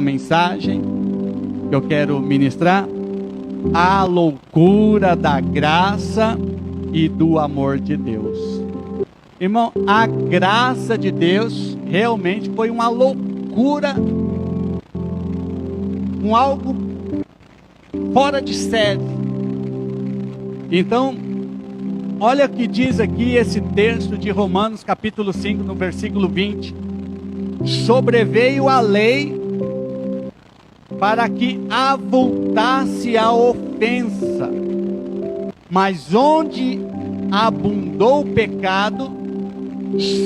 mensagem que eu quero ministrar: a loucura da graça e do amor de Deus. Irmão, a graça de Deus realmente foi uma loucura, algo fora de série. Então, olha o que diz aqui esse texto de Romanos capítulo 5, no versículo 20. Sobreveio a lei para que avultasse a ofensa, mas onde abundou o pecado,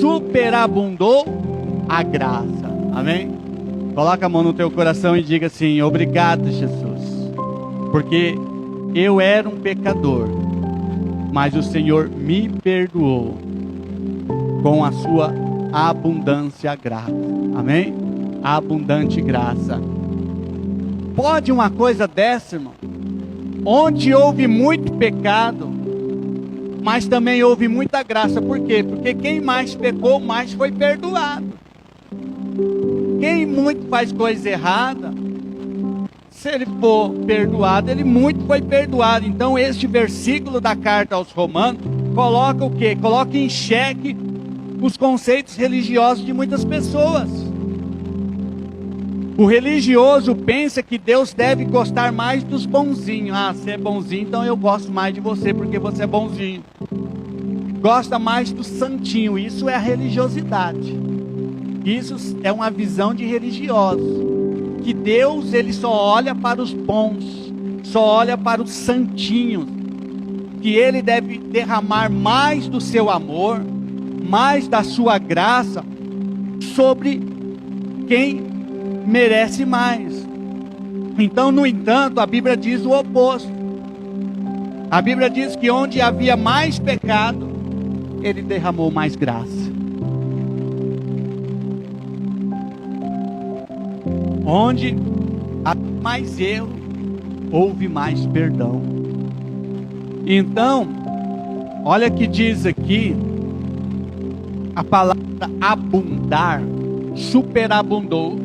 superabundou a graça. Amém? Coloca a mão no teu coração e diga assim: obrigado, Jesus, porque eu era um pecador, mas o Senhor me perdoou com a sua abundância graça. Amém? Abundante graça. Pode uma coisa dessa, irmão? Onde houve muito pecado, mas também houve muita graça. Por quê? Porque quem mais pecou, mais foi perdoado. Quem muito faz coisa errada, se ele for perdoado, ele muito foi perdoado. Então este versículo da carta aos Romanos coloca o quê? Coloca em xeque os conceitos religiosos de muitas pessoas. O religioso pensa que Deus deve gostar mais dos bonzinhos. Ah, você é bonzinho, então eu gosto mais de você porque você é bonzinho. Gosta mais do santinho. Isso é a religiosidade. Isso é uma visão de religiosos. Que Deus, ele só olha para os bons, só olha para os santinhos. Que ele deve derramar mais do seu amor, mais da sua graça sobre quem merece mais. Então, no entanto, a Bíblia diz o oposto. A Bíblia diz que onde havia mais pecado, ele derramou mais graça. Onde há mais erro, houve mais perdão. Então, olha que diz aqui a palavra abundar, superabundou,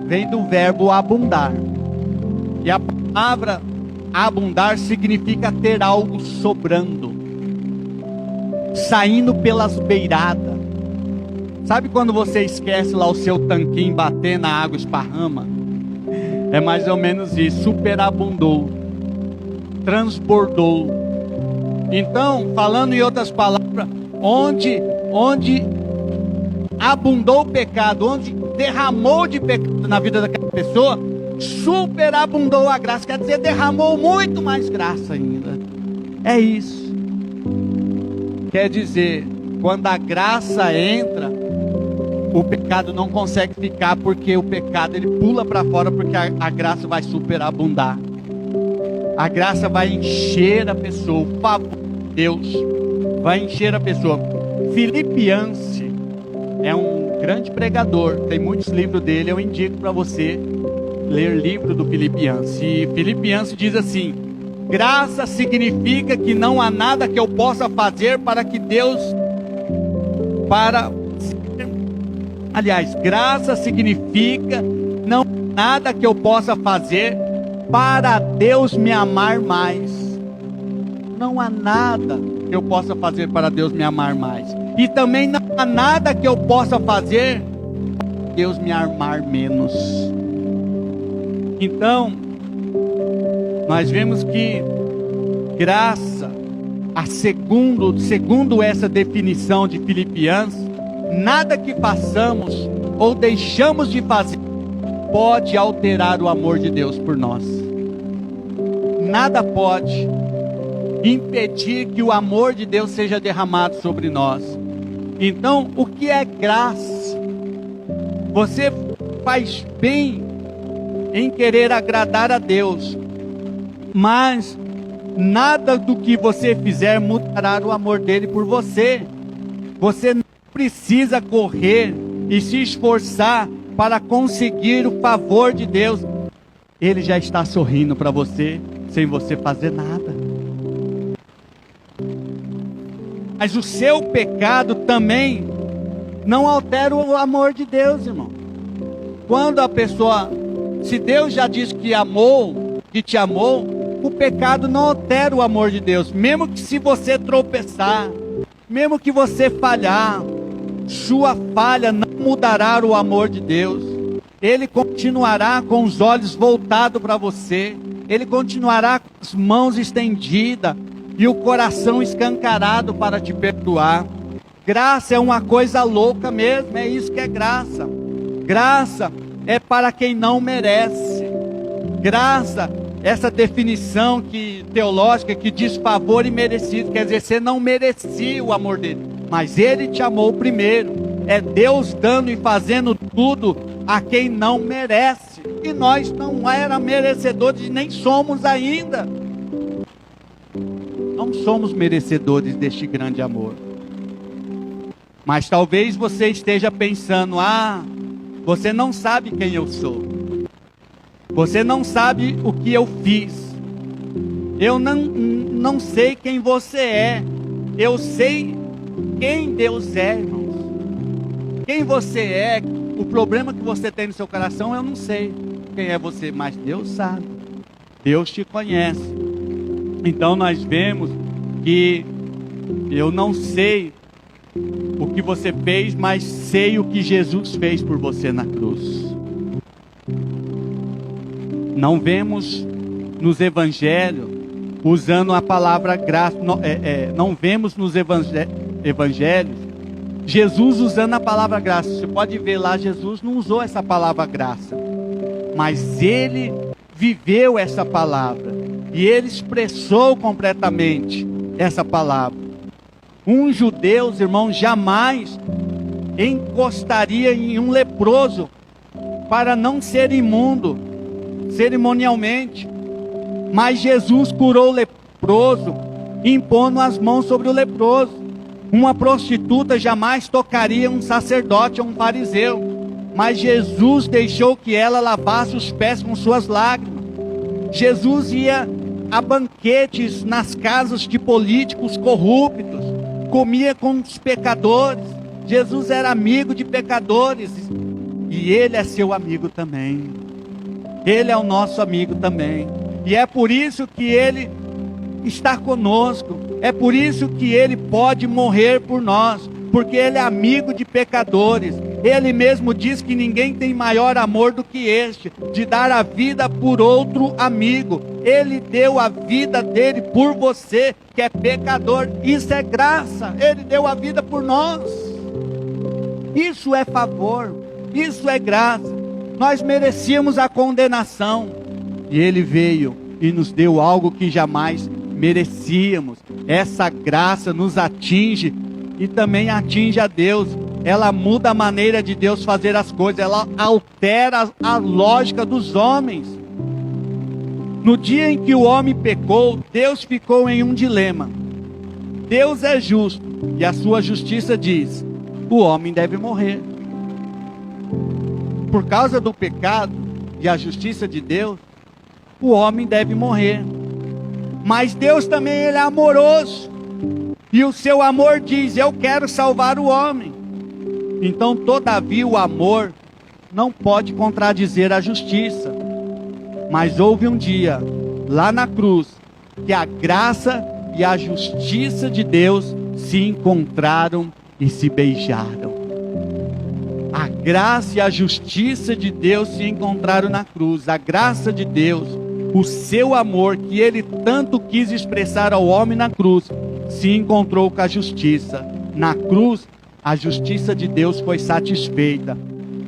vem do verbo abundar. E a palavra abundar significa ter algo sobrando, saindo pelas beiradas. Sabe quando você esquece lá o seu tanquinho, bater na água, esparrama? É mais ou menos isso. Superabundou, transbordou. Então, falando em outras palavras, onde abundou o pecado, onde derramou de pecado na vida daquela pessoa, superabundou a graça. Quer dizer, derramou muito mais graça ainda. É isso. Quer dizer, quando a graça entra, o pecado não consegue ficar, porque o pecado ele pula para fora, porque a graça vai superabundar. A graça vai encher a pessoa, o favor de Deus vai encher a pessoa. Filipe Yancey é um grande pregador, tem muitos livros dele, eu indico para você ler livro do Filipe Yancey. E Filipe Yancey diz assim: graça significa que não há nada que eu possa fazer para que Deus, graça significa não há nada que eu possa fazer para Deus me amar mais. Não há nada que eu possa fazer para Deus me amar mais. E também não há nada que eu possa fazer para Deus me amar menos. Então, nós vemos que graça, segundo essa definição de Filipe Yancey, nada que façamos ou deixamos de fazer pode alterar o amor de Deus por nós. Nada pode impedir que o amor de Deus seja derramado sobre nós. Então, o que é graça? Você faz bem em querer agradar a Deus, mas nada do que você fizer mudará o amor dele por você. Você não precisa correr e se esforçar para conseguir o favor de Deus. Ele já está sorrindo para você, sem você fazer nada. Mas o seu pecado também não altera o amor de Deus, irmão. Quando a pessoa Se Deus já disse que amou, que te amou, o pecado não altera o amor de Deus. Mesmo que se você tropeçar, mesmo que você falhar, sua falha não mudará o amor de Deus. Ele continuará com os olhos voltados para você. Ele continuará com as mãos estendidas e o coração escancarado para te perdoar. Graça é uma coisa louca mesmo, é isso que é graça. Graça é para quem não merece. Graça, essa definição teológica que diz favor e merecido, quer dizer, você não merecia o amor dele, mas ele te amou primeiro. É Deus dando e fazendo tudo a quem não merece. E nós não éramos merecedores, nem somos ainda. Não somos merecedores deste grande amor. Mas talvez você esteja pensando: você não sabe quem eu sou. Você não sabe o que eu fiz. Eu não sei quem você é. Eu sei quem Deus é, irmãos. Quem você é, o problema que você tem no seu coração, eu não sei quem é você, mas Deus sabe. Deus te conhece. Então nós vemos que eu não sei o que você fez, mas sei o que Jesus fez por você na cruz. Não vemos nos evangelhos usando a palavra graça, não vemos nos evangelhos Jesus usando a palavra graça. Você pode ver lá, Jesus não usou essa palavra graça, mas ele viveu essa palavra e ele expressou completamente essa palavra. Um judeu, irmão, jamais encostaria em um leproso para não ser imundo cerimonialmente, mas Jesus curou o leproso, impondo as mãos sobre o leproso. Uma prostituta jamais tocaria um sacerdote ou um fariseu, mas Jesus deixou que ela lavasse os pés com suas lágrimas. Jesus ia a banquetes nas casas de políticos corruptos, comia com os pecadores. Jesus era amigo de pecadores e ele é seu amigo também. Ele é o nosso amigo também. E é por isso que ele está conosco. É por isso que ele pode morrer por nós, porque ele é amigo de pecadores. Ele mesmo diz que ninguém tem maior amor do que este, de dar a vida por outro amigo. Ele deu a vida dele por você, que é pecador. Isso é graça. Ele deu a vida por nós. Isso é favor. Isso é graça. Nós merecíamos a condenação, e ele veio e nos deu algo que jamais merecíamos. Essa graça nos atinge e também atinge a Deus. Ela muda a maneira de Deus fazer as coisas. Ela altera a lógica dos homens. No dia em que o homem pecou, Deus ficou em um dilema. Deus é justo e a sua justiça diz: o homem deve morrer. Por causa do pecado e a justiça de Deus, o homem deve morrer. Mas Deus também, ele é amoroso. E o seu amor diz: eu quero salvar o homem. Então, todavia, o amor não pode contradizer a justiça. Mas houve um dia, lá na cruz, que a graça e a justiça de Deus se encontraram e se beijaram. A graça e a justiça de Deus se encontraram na cruz. A graça de Deus, o seu amor que ele tanto quis expressar ao homem na cruz, se encontrou com a justiça. Na cruz, a justiça de Deus foi satisfeita.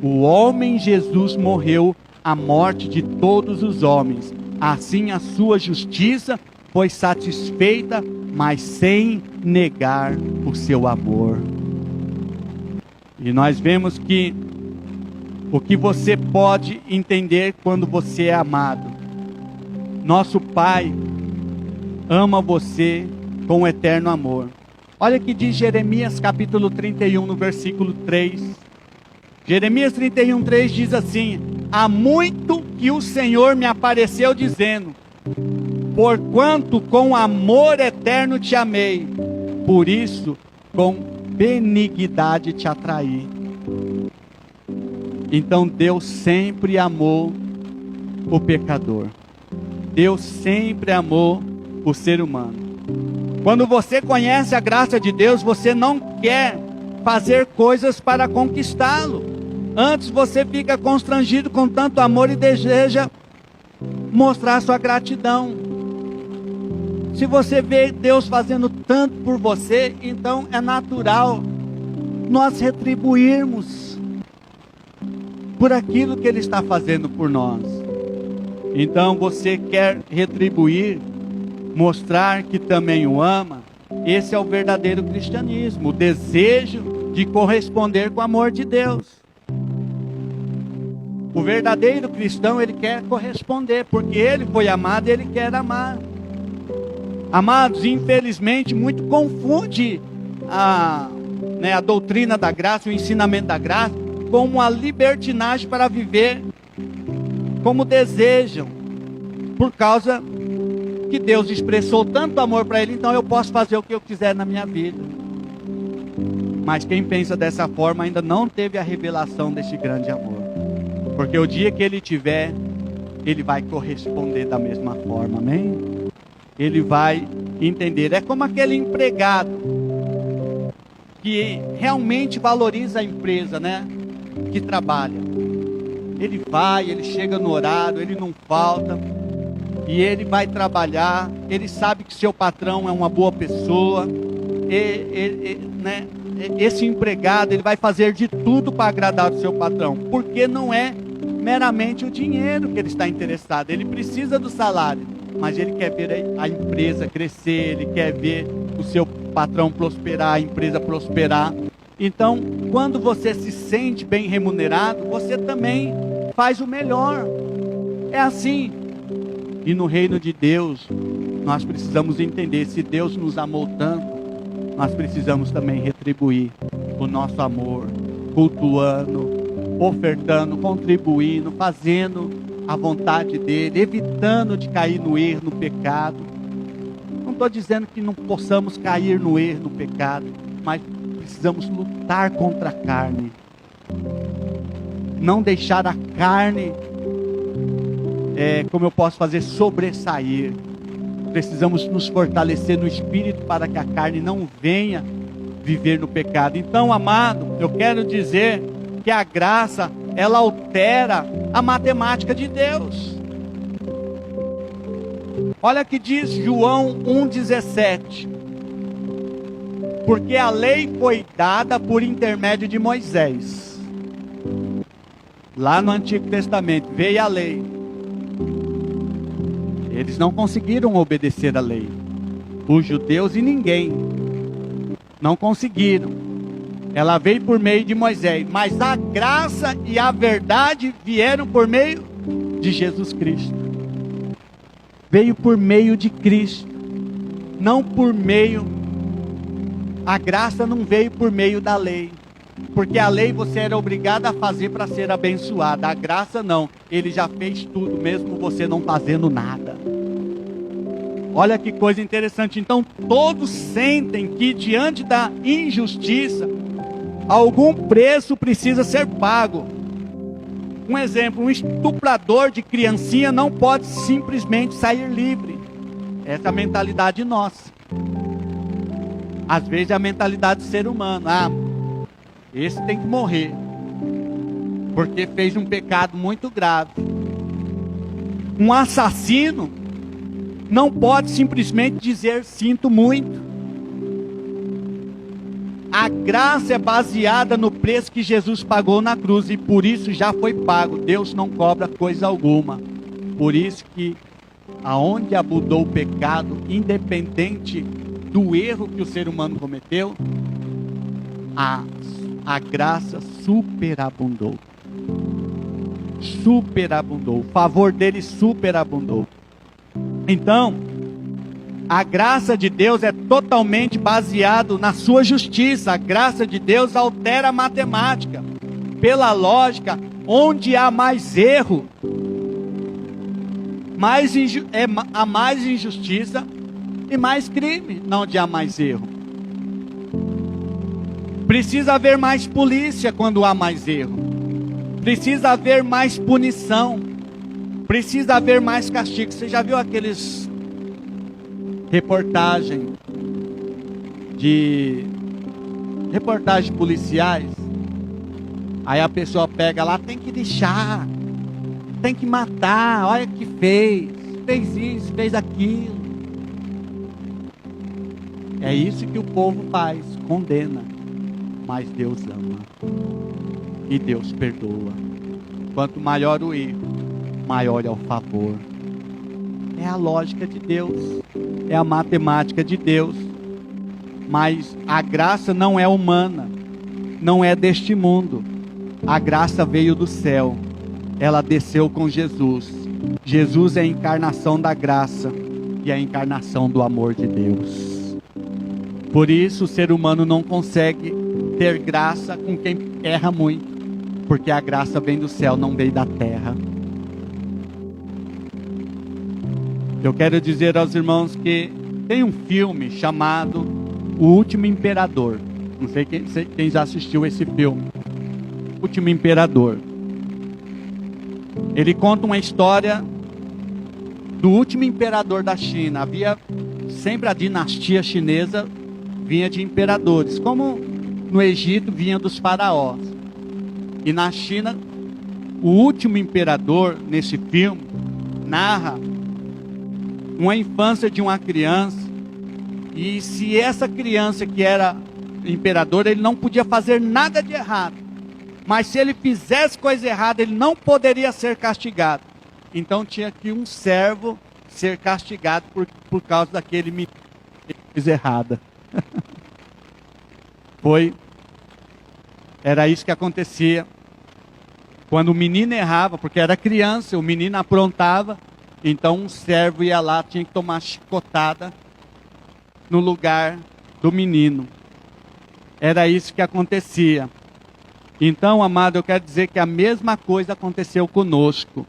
O homem Jesus morreu a morte de todos os homens. Assim a sua justiça foi satisfeita, mas sem negar o seu amor. E nós vemos que o que você pode entender quando você é amado. Nosso Pai ama você com um eterno amor. Olha o que diz Jeremias capítulo 31, no versículo 3. Jeremias 31, 3 diz assim: há muito que o Senhor me apareceu dizendo: porquanto com amor eterno te amei, por isso com benignidade te atraí. Então Deus sempre amou o pecador. Deus sempre amou o ser humano. Quando você conhece a graça de Deus, você não quer fazer coisas para conquistá-lo. Antes você fica constrangido com tanto amor e deseja mostrar sua gratidão. Se você vê Deus fazendo tanto por você, então é natural nós retribuirmos por aquilo que Ele está fazendo por nós. Então você quer retribuir, mostrar que também o ama. Esse é o verdadeiro cristianismo, o desejo de corresponder com o amor de Deus. O verdadeiro cristão, ele quer corresponder, porque ele foi amado e ele quer amar. Amados, infelizmente, muito confunde a doutrina da graça, o ensinamento da graça, com uma libertinagem para viver como desejam, por causa que Deus expressou tanto amor para ele, então eu posso fazer o que eu quiser na minha vida. Mas quem pensa dessa forma ainda não teve a revelação desse grande amor, porque o dia que ele tiver, ele vai corresponder da mesma forma, amém? Ele vai entender. É como aquele empregado que realmente valoriza a empresa, né? Que trabalha. Ele vai, ele chega no horário, ele não falta, e ele vai trabalhar. Ele sabe que seu patrão é uma boa pessoa, esse empregado, ele vai fazer de tudo para agradar o seu patrão, porque não é meramente o dinheiro que ele está interessado. Ele precisa do salário, mas ele quer ver a empresa crescer, ele quer ver o seu patrão prosperar, a empresa prosperar. Então, quando você se sente bem remunerado, você também faz o melhor. É assim. E no reino de Deus, nós precisamos entender, se Deus nos amou tanto, nós precisamos também retribuir o nosso amor, cultuando, ofertando, contribuindo, fazendo a vontade dele, evitando de cair no erro, no pecado. Não estou dizendo que não possamos cair no erro, no pecado, mas precisamos lutar contra a carne. Não deixar a carne, como eu posso fazer, sobressair. Precisamos nos fortalecer no espírito para que a carne não venha viver no pecado. Então, amado, eu quero dizer que a graça, ela altera a matemática de Deus. Olha que diz João 1,17. Porque a lei foi dada por intermédio de Moisés. Lá no Antigo Testamento veio a lei. Eles não conseguiram obedecer a lei. Os judeus e ninguém. Não conseguiram. Ela veio por meio de Moisés. Mas a graça e a verdade vieram por meio de Jesus Cristo. Veio por meio de Cristo. Não por meio. A graça não veio por meio da lei. Porque a lei você era obrigado a fazer para ser abençoado. A graça não. Ele já fez tudo, mesmo você não fazendo nada. Olha que coisa interessante. Então todos sentem que diante da injustiça, algum preço precisa ser pago. Um exemplo, um estuprador de criancinha não pode simplesmente sair livre. Essa é a mentalidade nossa. Às vezes é a mentalidade do ser humano. Esse tem que morrer, porque fez um pecado muito grave. Um assassino não pode simplesmente dizer sinto muito. A graça é baseada no preço que Jesus pagou na cruz, e por isso já foi pago. Deus não cobra coisa alguma. Por isso que aonde abundou o pecado, independente do erro que o ser humano cometeu, a graça superabundou. Superabundou. O favor dele superabundou. Então, a graça de Deus é totalmente baseado na sua justiça. A graça de Deus altera a matemática. Pela lógica, onde há mais erro, há mais injustiça e mais crime. Não onde há mais erro. Precisa haver mais polícia quando há mais erro. Precisa haver mais punição. Precisa haver mais castigo. Você já viu aqueles reportagens policiais? Aí a pessoa pega lá, tem que deixar, tem que matar, olha o que fez isso, fez aquilo. É isso que o povo faz, condena. Mas Deus ama. E Deus perdoa. Quanto maior o erro, maior é o favor. É a lógica de Deus. É a matemática de Deus. Mas a graça não é humana. Não é deste mundo. A graça veio do céu. Ela desceu com Jesus. Jesus é a encarnação da graça. E a encarnação do amor de Deus. Por isso o ser humano não consegue ter graça com quem erra muito. Porque a graça vem do céu, não vem da terra. Eu quero dizer aos irmãos que tem um filme chamado O Último Imperador. Não sei quem já assistiu esse filme. O Último Imperador. Ele conta uma história do último imperador da China. Havia sempre a dinastia chinesa vinha de imperadores, como no Egito vinha dos faraós. E na China, o último imperador, nesse filme, narra uma infância de uma criança. E se essa criança que era imperador, ele não podia fazer nada de errado. Mas se ele fizesse coisa errada, ele não poderia ser castigado. Então tinha que um servo ser castigado por causa daquele menino que fez errada. Era isso que acontecia. Quando o menino errava, porque era criança, o menino aprontava, então um servo ia lá, tinha que tomar chicotada no lugar do menino. Era isso que acontecia. Então, amado, eu quero dizer que a mesma coisa aconteceu conosco.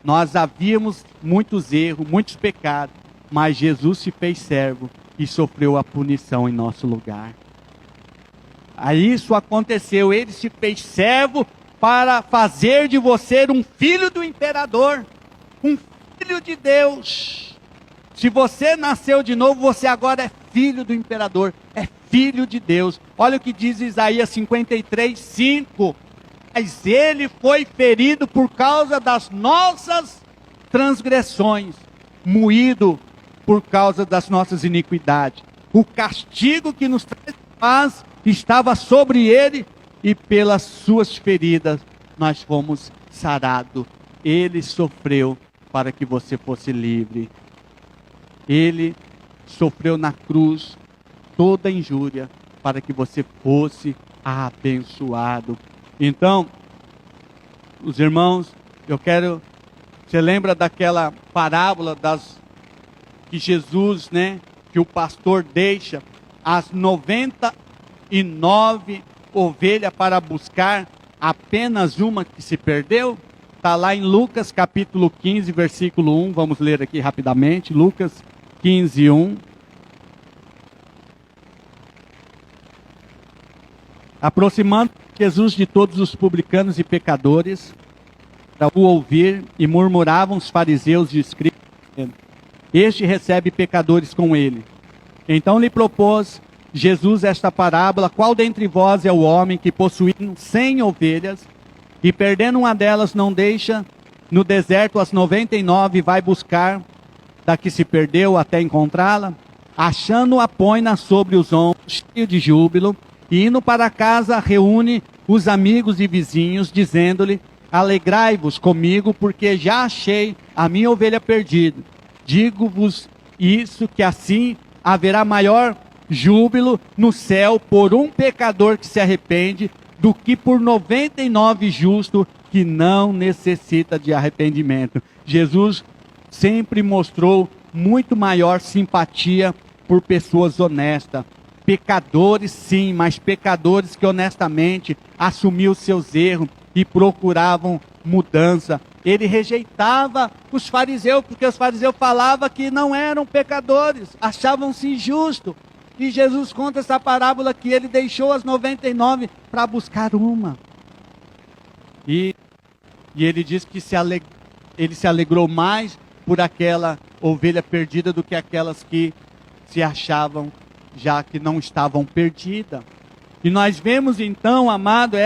Nós havíamos muitos erros, muitos pecados, mas Jesus se fez servo e sofreu a punição em nosso lugar. Aí isso aconteceu, ele se fez servo para fazer de você um filho do imperador, um filho de Deus. Se você nasceu de novo, você agora é filho do imperador, é filho de Deus. Olha o que diz Isaías 53:5. Mas ele foi ferido por causa das nossas transgressões, moído por causa das nossas iniquidades. O castigo que nos traz paz estava sobre ele, e pelas suas feridas nós fomos sarados. Ele sofreu para que você fosse livre. Ele sofreu na cruz toda injúria para que você fosse abençoado. Então, os irmãos, você lembra daquela parábola que Jesus, que o pastor deixa as 99 ovelhas para buscar apenas uma que se perdeu? Está lá em Lucas capítulo 15, versículo 1, vamos ler aqui rapidamente, Lucas 15, 1. Aproximando Jesus de todos os publicanos e pecadores, para o ouvir, e murmuravam os fariseus e os escribas, este recebe pecadores com ele. Então lhe propôs Jesus esta parábola: qual dentre vós é o homem que, possuindo 100 ovelhas, e perdendo uma delas, não deixa no deserto as 99 e vai buscar da que se perdeu até encontrá-la? Achando-a, põe-na sobre os ombros, cheio de júbilo, e indo para casa, reúne os amigos e vizinhos, dizendo-lhe: alegrai-vos comigo, porque já achei a minha ovelha perdida. Digo-vos isso, que assim haverá maior júbilo no céu por um pecador que se arrepende, do que por 99 justos que não necessita de arrependimento. Jesus sempre mostrou muito maior simpatia por pessoas honestas. Pecadores sim, mas pecadores que honestamente assumiam seus erros e procuravam mudança. Ele rejeitava os fariseus, porque os fariseus falavam que não eram pecadores, achavam-se injustos. E Jesus conta essa parábola que ele deixou as 99 para buscar uma. E ele diz que ele se alegrou mais por aquela ovelha perdida do que aquelas que se achavam já que não estavam perdidas. E nós vemos então, amado,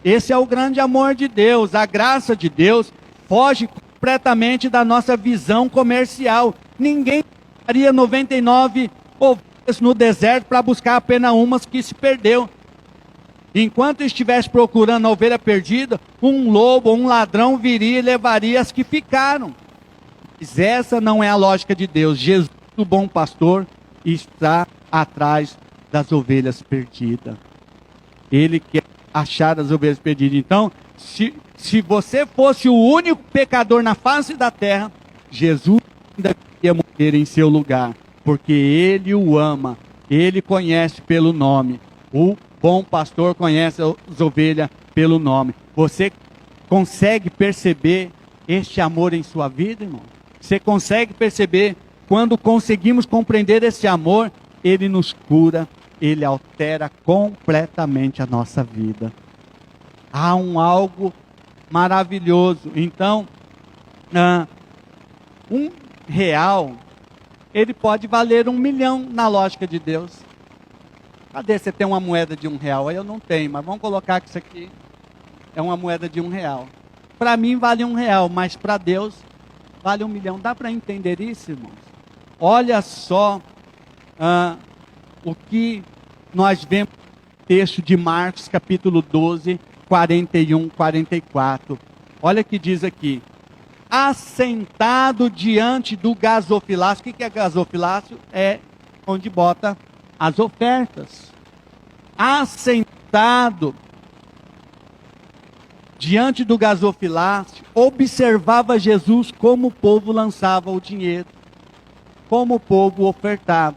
esse é o grande amor de Deus. A graça de Deus foge completamente da nossa visão comercial. Ninguém faria 99 ovelhas no deserto para buscar apenas umas que se perdeu. Enquanto estivesse procurando a ovelha perdida, um lobo, um ladrão viria e levaria as que ficaram. Mas essa não é a lógica de Deus. Jesus, o bom pastor, está atrás das ovelhas perdidas. Ele quer achar as ovelhas perdidas. Então, se você fosse o único pecador na face da terra, Jesus ainda ia morrer em seu lugar, porque Ele o ama, Ele conhece pelo nome. O bom pastor conhece as ovelhas pelo nome. Você consegue perceber este amor em sua vida, irmão? Você consegue perceber quando conseguimos compreender esse amor? Ele nos cura, Ele altera completamente a nossa vida. Há algo maravilhoso. Então, R$1, ele pode valer 1 milhão na lógica de Deus. Cadê você tem uma moeda de R$1? Aí eu não tenho, mas vamos colocar que isso aqui é uma moeda de R$1. Para mim vale R$1, mas para Deus vale 1 milhão. Dá para entender isso, irmãos? Olha só o que nós vemos no texto de Marcos, capítulo 12, 41, 44. Olha o que diz aqui. Assentado diante do gasofilácio. O que é gasofilácio? É onde bota as ofertas. Assentado diante do gasofilácio, observava Jesus como o povo lançava o dinheiro, como o povo ofertava.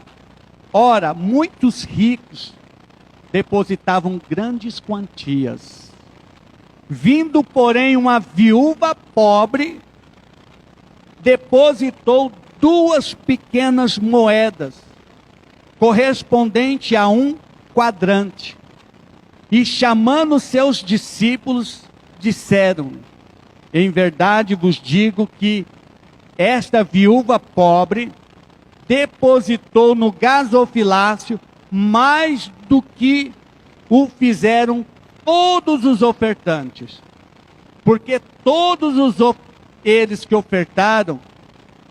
Ora, muitos ricos depositavam grandes quantias. Vindo, porém, uma viúva pobre, depositou 2 pequenas moedas, correspondente a 1 quadrante. E chamando seus discípulos, disseram: em verdade vos digo que esta viúva pobre depositou no gasofilácio mais do que o fizeram todos os ofertantes. Porque todos eles que ofertaram,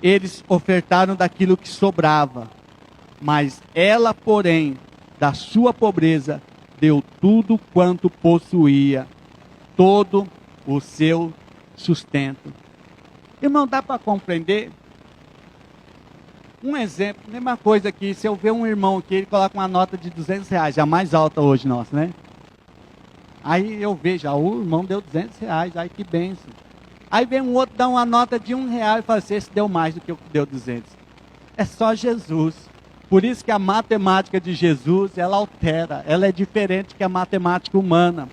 eles ofertaram daquilo que sobrava. Mas ela, porém, da sua pobreza, deu tudo quanto possuía, todo o seu sustento. Irmão, dá para compreender? Um exemplo, mesma coisa aqui, se eu ver um irmão aqui, ele coloca uma nota de R$200, a mais alta hoje nossa, né? Aí eu vejo, o irmão deu R$200, aí que bênção. Aí vem um outro, dá uma nota de R$1 e fala assim, esse deu mais do que o que deu 200. É só Jesus. Por isso que a matemática de Jesus, ela altera, ela é diferente que a matemática humana.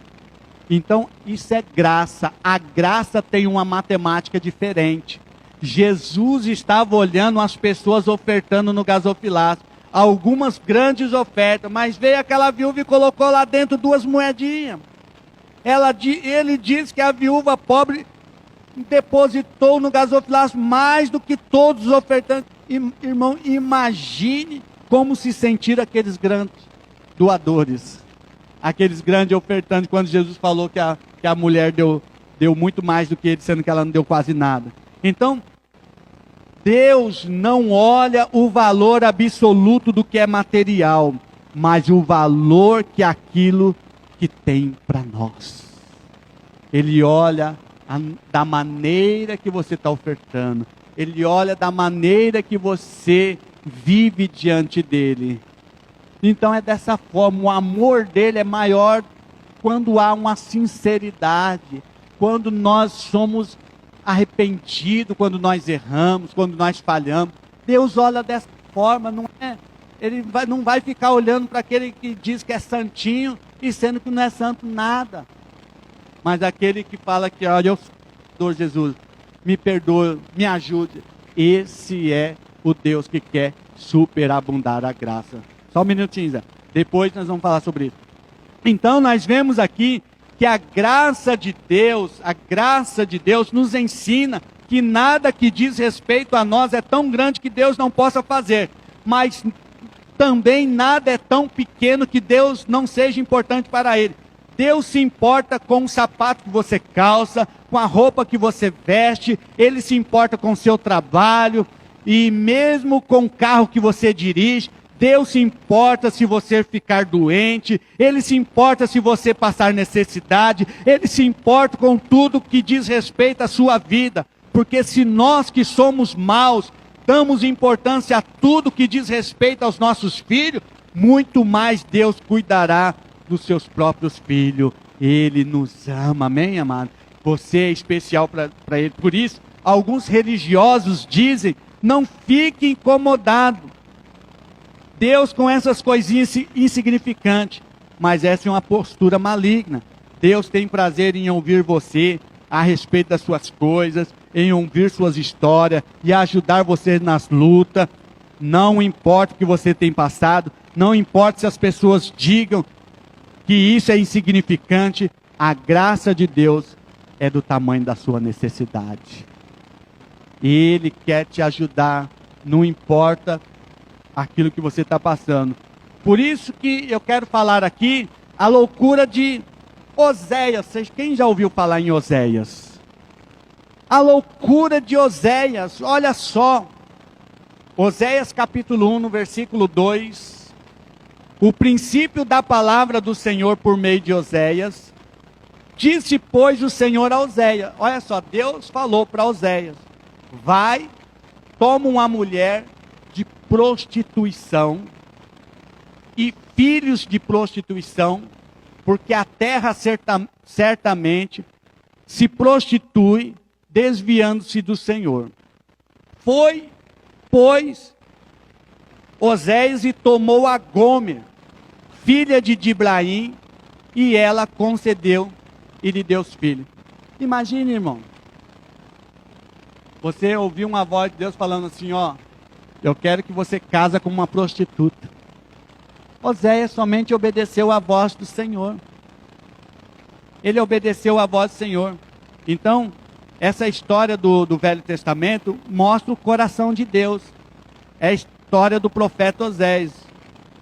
Então, isso é graça. A graça tem uma matemática diferente. Jesus estava olhando as pessoas ofertando no gasofilácio. Algumas grandes ofertas, mas veio aquela viúva e colocou lá dentro 2 moedinhas. Ele diz que a viúva pobre depositou no gasofilácio mais do que todos os ofertantes. Irmão, imagine como se sentiram aqueles grandes doadores. Aqueles grandes ofertantes, quando Jesus falou que a mulher deu muito mais do que ele, sendo que ela não deu quase nada. Então, Deus não olha o valor absoluto do que é material, mas o valor que aquilo que tem para nós. Ele olha da maneira que você está ofertando. Ele olha da maneira que você vive diante dele. Então é dessa forma, o amor dele é maior quando há uma sinceridade, quando nós somos arrependidos, quando nós erramos, quando nós falhamos. Deus olha dessa forma, não é? Ele não vai ficar olhando para aquele que diz que é santinho e sendo que não é santo nada. Mas aquele que fala que, olha, eu sou Jesus, me perdoe, me ajude. Esse é o Deus que quer superabundar a graça. Só um minutinho, Zé. Depois nós vamos falar sobre isso. Então nós vemos aqui que a graça de Deus nos ensina que nada que diz respeito a nós é tão grande que Deus não possa fazer, mas também nada é tão pequeno que Deus não seja importante para Ele. Deus se importa com o sapato que você calça, com a roupa que você veste, Ele se importa com o seu trabalho, e mesmo com o carro que você dirige. Deus se importa se você ficar doente, Ele se importa se você passar necessidade, Ele se importa com tudo que diz respeito à sua vida. Porque se nós que somos maus, damos importância a tudo que diz respeito aos nossos filhos, muito mais Deus cuidará dos seus próprios filhos. Ele nos ama, amém, amado? Você é especial para Ele. Por isso, alguns religiosos dizem, não fique incomodado. Deus com essas coisinhas insignificantes. Mas essa é uma postura maligna. Deus tem prazer em ouvir você a respeito das suas coisas, em ouvir suas histórias e ajudar você nas lutas. Não importa o que você tem passado, não importa se as pessoas digam que isso é insignificante, a graça de Deus é do tamanho da sua necessidade. Ele quer te ajudar, não importa aquilo que você está passando. Por isso que eu quero falar aqui a loucura de Oséias. Quem já ouviu falar em Oséias? A loucura de Oséias, olha só. Oséias capítulo 1, no versículo 2. O princípio da palavra do Senhor por meio de Oséias. Disse, pois, o Senhor a Oséias. Olha só, Deus falou para Oséias. Vai, toma uma mulher de prostituição e filhos de prostituição, porque a terra certamente se prostitui, desviando-se do Senhor. Foi, pois, Oséias e tomou a Gomer, filha de Dibraim, e ela concedeu e lhe deu filho. Imagine, irmão, você ouviu uma voz de Deus falando assim, ó, eu quero que você casa com uma prostituta. Oséias somente obedeceu à voz do Senhor. Ele obedeceu à voz do Senhor. Então, essa história do Velho Testamento mostra o coração de Deus. É a história do profeta Oséias.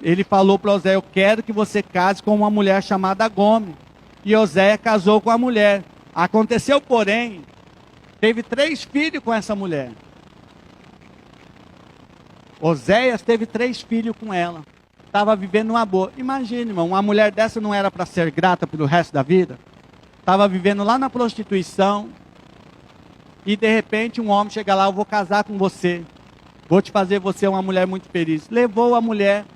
Ele falou para Oséias, eu quero que você case com uma mulher chamada Gomer. E Oséias casou com a mulher. Aconteceu, porém, teve 3 filhos com essa mulher. Oséias teve 3 filhos com ela. Estava vivendo uma boa. Imagine, irmão, uma mulher dessa não era para ser grata pelo resto da vida? Estava vivendo lá na prostituição. E de repente um homem chega lá, eu vou casar com você. Vou te fazer você uma mulher muito feliz. Levou a mulher,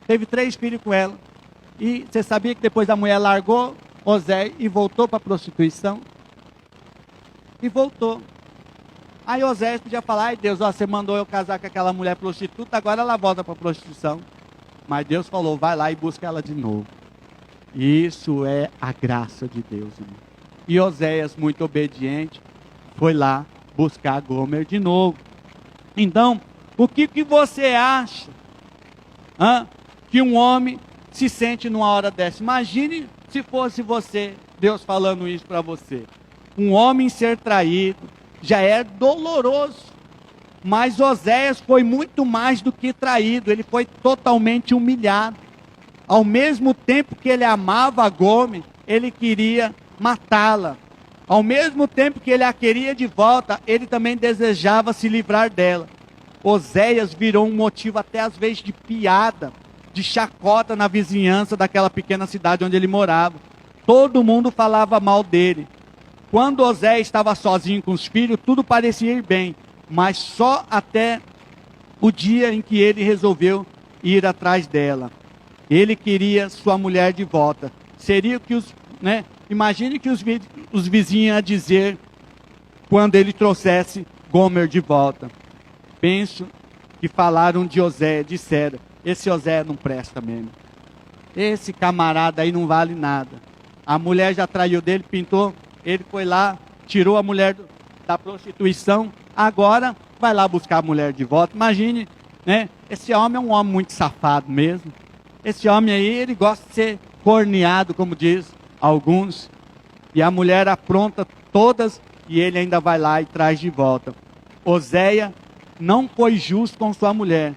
teve 3 filhos com ela. E você sabia que depois a mulher largou Oséias e voltou para a prostituição? E voltou. Aí Oséias podia falar, ai Deus, ó, você mandou eu casar com aquela mulher prostituta, agora ela volta para a prostituição. Mas Deus falou, vai lá e busca ela de novo. Isso é a graça de Deus, irmão. E Oséias, muito obediente, foi lá buscar Gomer de novo. Então, o que você acha que um homem se sente numa hora dessa? Imagine se fosse você, Deus falando isso para você. Um homem ser traído já é doloroso. Mas Oséias foi muito mais do que traído. Ele foi totalmente humilhado. Ao mesmo tempo que ele amava a Gomer, ele queria matá-la. Ao mesmo tempo que ele a queria de volta, ele também desejava se livrar dela. Oséias virou um motivo até às vezes de piada, de chacota na vizinhança daquela pequena cidade onde ele morava. Todo mundo falava mal dele. Quando Oséias estava sozinho com os filhos, tudo parecia ir bem. Mas só até o dia em que ele resolveu ir atrás dela. Ele queria sua mulher de volta. Seria o que imagine que os vizinhos iam dizer quando ele trouxesse Gomer de volta. Penso que falaram de Oséias, disseram, esse Oséias não presta mesmo. Esse camarada aí não vale nada. A mulher já traiu dele, pintou, ele foi lá, tirou a mulher da prostituição, agora vai lá buscar a mulher de volta. Imagine, né? Esse homem é um homem muito safado mesmo. Esse homem aí, ele gosta de ser corneado, como diz alguns. E a mulher apronta todas e ele ainda vai lá e traz de volta. Oséia não foi justo com sua mulher.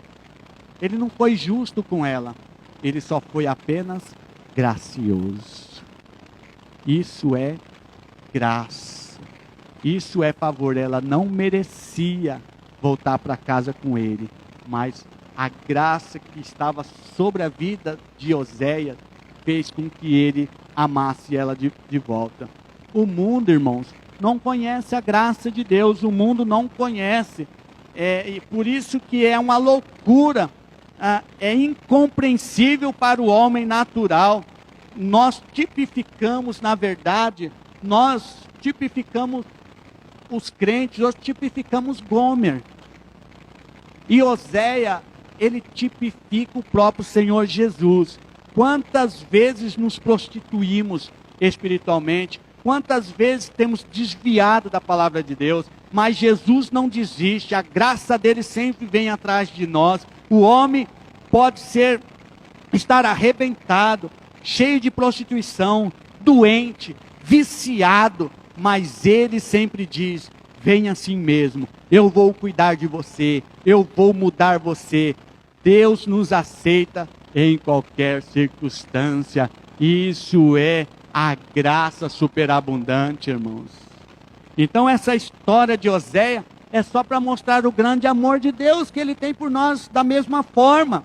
Ele não foi justo com ela. Ele só foi apenas gracioso. Isso é graça. Isso é favor. Ela não merecia voltar para casa com ele. Mas a graça que estava sobre a vida de Oséia fez com que ele amasse ela de volta. O mundo, irmãos, não conhece a graça de Deus. O mundo não conhece. E por isso que é uma loucura. É incompreensível para o homem natural. Nós tipificamos, na verdade, nós tipificamos os crentes, nós tipificamos Gomer. E Oséia, ele tipifica o próprio Senhor Jesus. Quantas vezes nos prostituímos espiritualmente, quantas vezes temos desviado da palavra de Deus, mas Jesus não desiste, a graça dele sempre vem atrás de nós. O homem pode estar arrebentado, cheio de prostituição, doente, viciado, mas ele sempre diz: venha assim mesmo, eu vou cuidar de você, eu vou mudar você. Deus nos aceita em qualquer circunstância. Isso é a graça superabundante, irmãos. Então essa história de Oséia é só para mostrar o grande amor de Deus que ele tem por nós da mesma forma.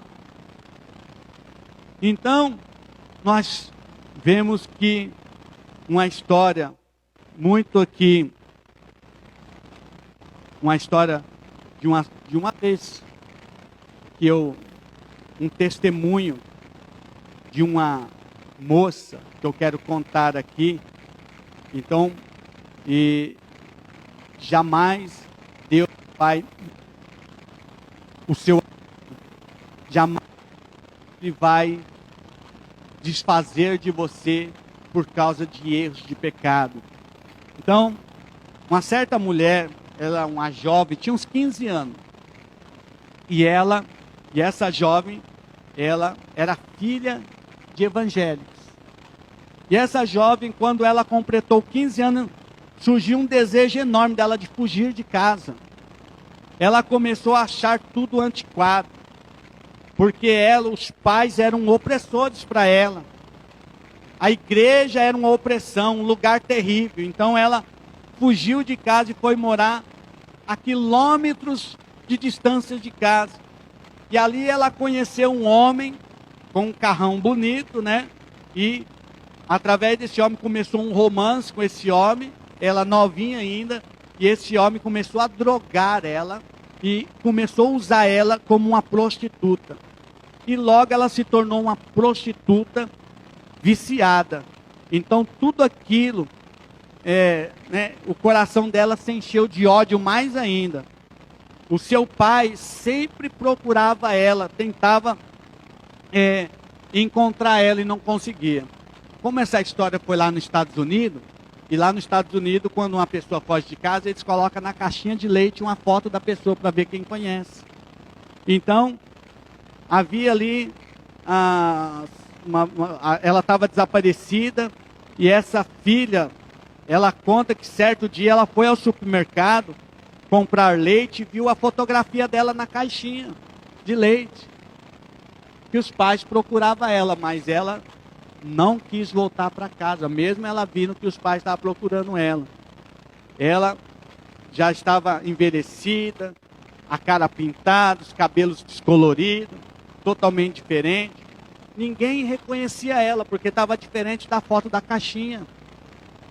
Então, nós vemos que uma história muito aqui, uma história de uma vez que um testemunho de uma moça que eu quero contar aqui. Então, jamais Deus vai, jamais Ele vai desfazer de você por causa de erros de pecado. Então, uma certa mulher, ela uma jovem, tinha uns 15 anos. E essa jovem, ela era filha de evangélicos. E essa jovem, quando ela completou 15 anos, surgiu um desejo enorme dela de fugir de casa. Ela começou a achar tudo antiquado, porque os pais eram opressores para ela. A igreja era uma opressão, um lugar terrível. Então ela fugiu de casa e foi morar a quilômetros de distância de casa. E ali ela conheceu um homem com um carrão bonito, né? E através desse homem começou um romance com esse homem, ela novinha ainda, e esse homem começou a drogar ela e começou a usar ela como uma prostituta. E logo ela se tornou uma prostituta viciada. Então tudo aquilo, o coração dela se encheu de ódio mais ainda. O seu pai sempre procurava ela, tentava encontrar ela e não conseguia. Como essa história foi lá nos Estados Unidos, e lá nos Estados Unidos, quando uma pessoa foge de casa, eles colocam na caixinha de leite uma foto da pessoa para ver quem conhece. Então, havia ali, ela estava desaparecida, e essa filha, ela conta que certo dia ela foi ao supermercado comprar leite e viu a fotografia dela na caixinha de leite. Que os pais procuravam ela, mas ela não quis voltar para casa, mesmo ela vendo que os pais estavam procurando ela. Ela já estava envelhecida, a cara pintada, os cabelos descoloridos, totalmente diferente. Ninguém reconhecia ela, porque estava diferente da foto da caixinha.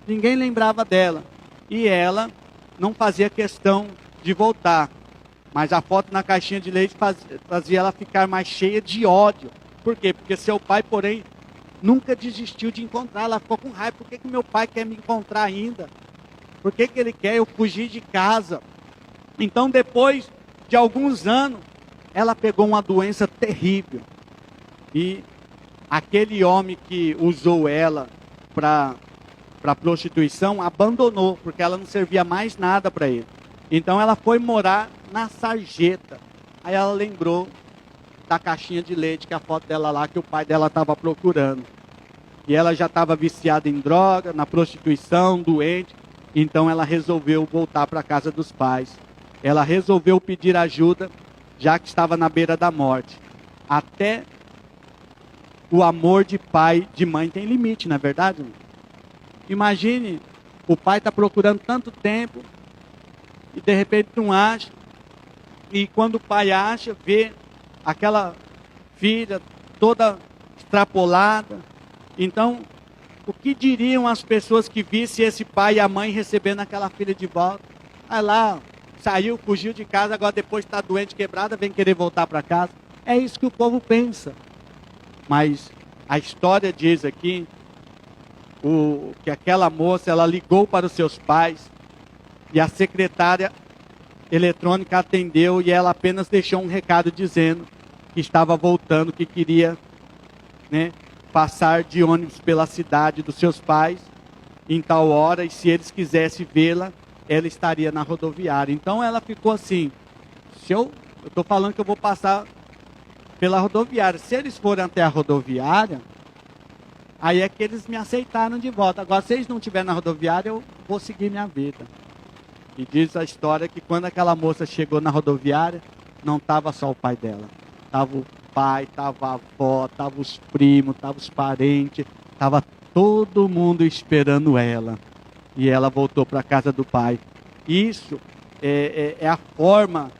Ninguém lembrava dela. E ela não fazia questão de voltar. Mas a foto na caixinha de leite fazia ela ficar mais cheia de ódio. Por quê? Porque seu pai, porém, nunca desistiu de encontrar. Ela ficou com raiva. Por que meu pai quer me encontrar ainda? Por que ele quer eu fugir de casa? Então, depois de alguns anos, ela pegou uma doença terrível. E aquele homem que usou ela para prostituição abandonou, porque ela não servia mais nada para ele. Então ela foi morar na sarjeta. Aí ela lembrou da caixinha de leite, que é a foto dela lá, que o pai dela estava procurando. E ela já estava viciada em droga, na prostituição, doente. Então ela resolveu voltar para a casa dos pais. Ela resolveu pedir ajuda, já que estava na beira da morte. Até o amor de pai, de mãe tem limite, não é verdade? Imagine, o pai está procurando tanto tempo e de repente não acha. E quando o pai acha, vê aquela filha toda extrapolada. Então, o que diriam as pessoas que vissem esse pai e a mãe recebendo aquela filha de volta? Aí lá, saiu, fugiu de casa, agora depois está doente, quebrada, vem querer voltar para casa. É isso que o povo pensa. Mas a história diz aqui que aquela moça, ela ligou para os seus pais e a secretária eletrônica atendeu e ela apenas deixou um recado dizendo que estava voltando, que queria, passar de ônibus pela cidade dos seus pais em tal hora, e se eles quisessem vê-la, ela estaria na rodoviária. Então ela ficou assim, eu estou falando que eu vou passar pela rodoviária, se eles forem até a rodoviária, aí é que eles me aceitaram de volta. Agora, se eles não estiverem na rodoviária, eu vou seguir minha vida. E diz a história que quando aquela moça chegou na rodoviária, não estava só o pai dela. Estava o pai, estava a avó, estava os primos, estava os parentes, estava todo mundo esperando ela. E ela voltou para a casa do pai. Isso é a forma,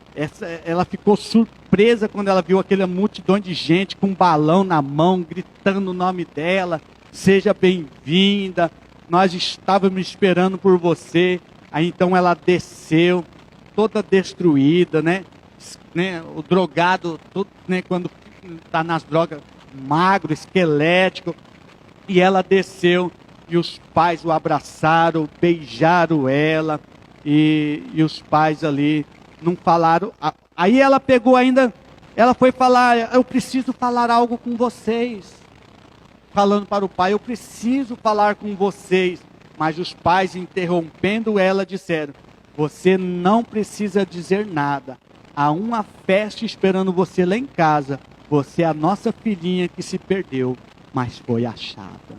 ela ficou surpresa quando ela viu aquela multidão de gente com um balão na mão, gritando o nome dela. Seja bem-vinda, nós estávamos esperando por você. Aí então ela desceu, toda destruída, o drogado, quando está nas drogas, magro, esquelético. E ela desceu e os pais o abraçaram, beijaram ela. E os pais ali não falaram. Aí ela pegou ainda, ela foi falar, eu preciso falar algo com vocês. Falando para o pai, eu preciso falar com vocês. Mas os pais, interrompendo ela, disseram, você não precisa dizer nada. Há uma festa esperando você lá em casa. Você é a nossa filhinha que se perdeu, mas foi achada.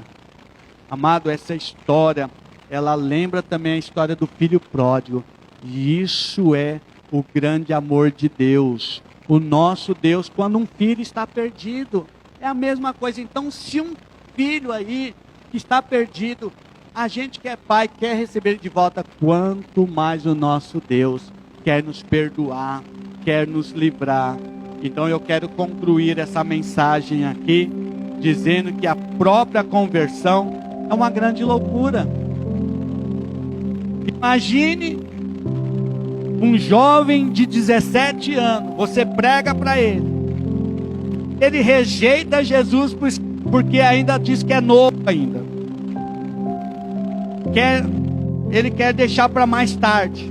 Amado, essa história, ela lembra também a história do filho pródigo. E isso é o grande amor de Deus. O nosso Deus, quando um filho está perdido. É a mesma coisa. Então, se um filho aí que está perdido, a gente que é pai quer receber de volta, quanto mais o nosso Deus quer nos perdoar, quer nos livrar. Então eu quero concluir essa mensagem aqui, dizendo que a própria conversão é uma grande loucura. Imagine um jovem de 17 anos, você prega para ele, ele rejeita Jesus porque ainda diz que é novo ainda. Ele quer deixar para mais tarde.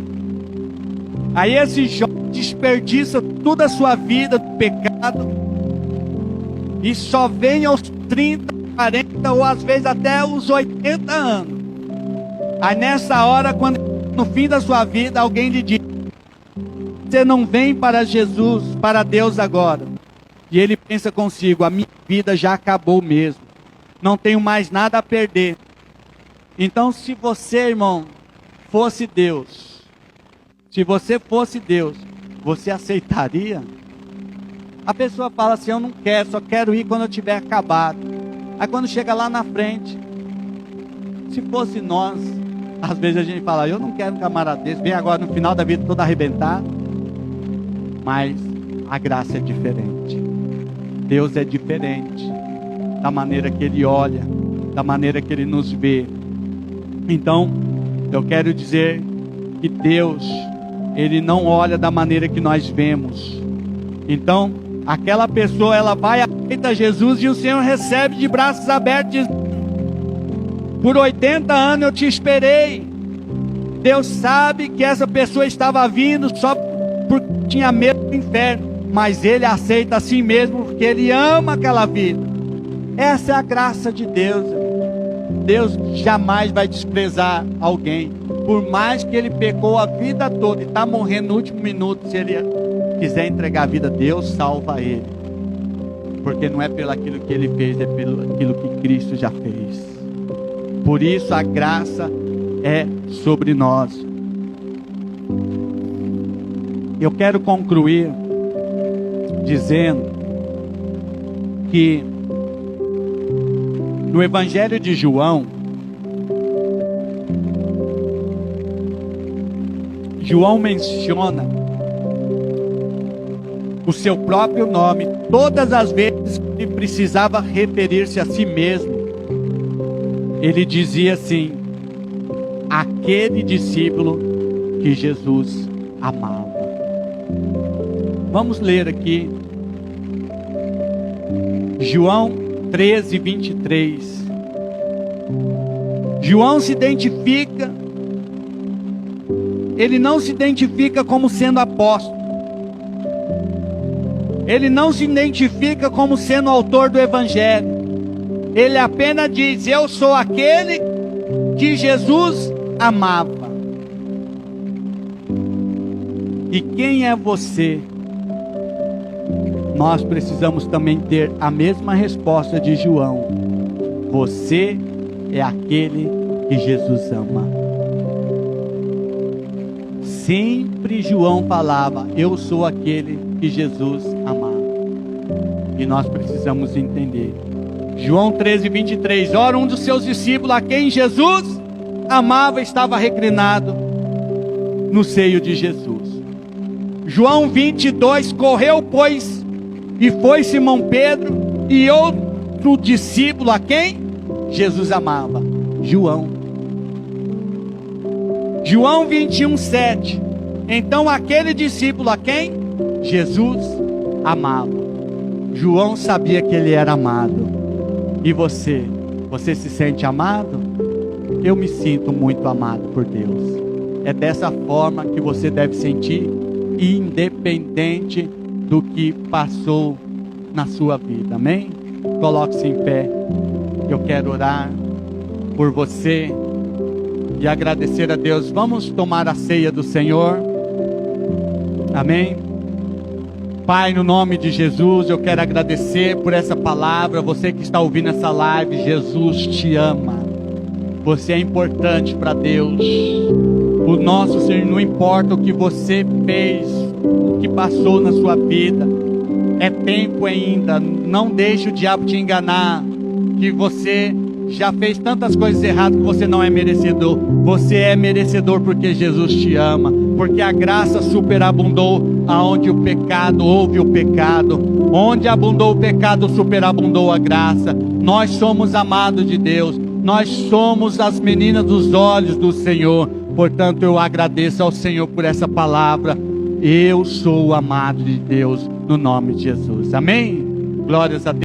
Aí esse jovem desperdiça toda a sua vida do pecado e só vem aos 30, 40 ou às vezes até os 80 anos. Aí nessa hora, quando no fim da sua vida alguém lhe diz, você não vem para Jesus, para Deus agora. E ele pensa consigo, a minha vida já acabou mesmo, não tenho mais nada a perder. Então, se você, irmão, fosse Deus, se você fosse Deus, você aceitaria? A pessoa fala assim, eu não quero, só quero ir quando eu tiver acabado. Aí quando chega lá na frente, se fosse nós, às vezes a gente fala, eu não quero um camarada desse, vem agora no final da vida todo arrebentado. Mas a graça é diferente. Deus é diferente da maneira que Ele olha, da maneira que Ele nos vê. Então, eu quero dizer que Deus, Ele não olha da maneira que nós vemos. Então, aquela pessoa, ela vai, aceita Jesus e o Senhor recebe de braços abertos, diz, por 80 anos eu te esperei. Deus sabe que essa pessoa estava vindo só porque tinha medo do inferno, mas Ele aceita assim mesmo, porque Ele ama aquela vida. Essa é a graça de Deus. Deus jamais vai desprezar alguém, por mais que ele pecou a vida toda e está morrendo no último minuto. Se ele quiser entregar a vida, Deus salva ele, porque não é pelo aquilo que ele fez, é pelo aquilo que Cristo já fez. Por isso a graça é sobre nós. Eu quero concluir dizendo que no Evangelho de João, João menciona o seu próprio nome todas as vezes que precisava referir-se a si mesmo. Ele dizia assim: aquele discípulo que Jesus amava. Vamos ler aqui João 13, 23. João se identifica, ele não se identifica como sendo apóstolo, ele não se identifica como sendo autor do Evangelho, ele apenas diz: eu sou aquele que Jesus amava. E quem é você? Nós precisamos também ter a mesma resposta de João: você é aquele que Jesus ama. Sempre João falava: eu sou aquele que Jesus amava. E nós precisamos entender. João 13, 23. Ora, um dos seus discípulos, a quem Jesus amava, estava reclinado no seio de Jesus. João 22. Correu, pois, e foi Simão Pedro e outro discípulo a quem Jesus amava, João. João 21, 7. Então aquele discípulo a quem Jesus amava. João sabia que ele era amado. E você? Você se sente amado? Eu me sinto muito amado por Deus. É dessa forma que você deve sentir, independente do que passou na sua vida. Amém? Coloque-se em pé. Eu quero orar por você e agradecer a Deus. Vamos tomar a ceia do Senhor. Amém? Pai, no nome de Jesus, eu quero agradecer por essa palavra. Você que está ouvindo essa live, Jesus te ama. Você é importante para Deus. O nosso Senhor, não importa o que você fez, o que passou na sua vida, é tempo ainda. Não deixe o diabo te enganar, que você já fez tantas coisas erradas que você não é merecedor. Você é merecedor porque Jesus te ama, porque a graça superabundou aonde o pecado, houve o pecado. Onde abundou o pecado, superabundou a graça. Nós somos amados de Deus, nós somos as meninas dos olhos do Senhor. Portanto, eu agradeço ao Senhor por essa palavra. Eu sou o amado de Deus, no nome de Jesus. Amém? Glórias a Deus.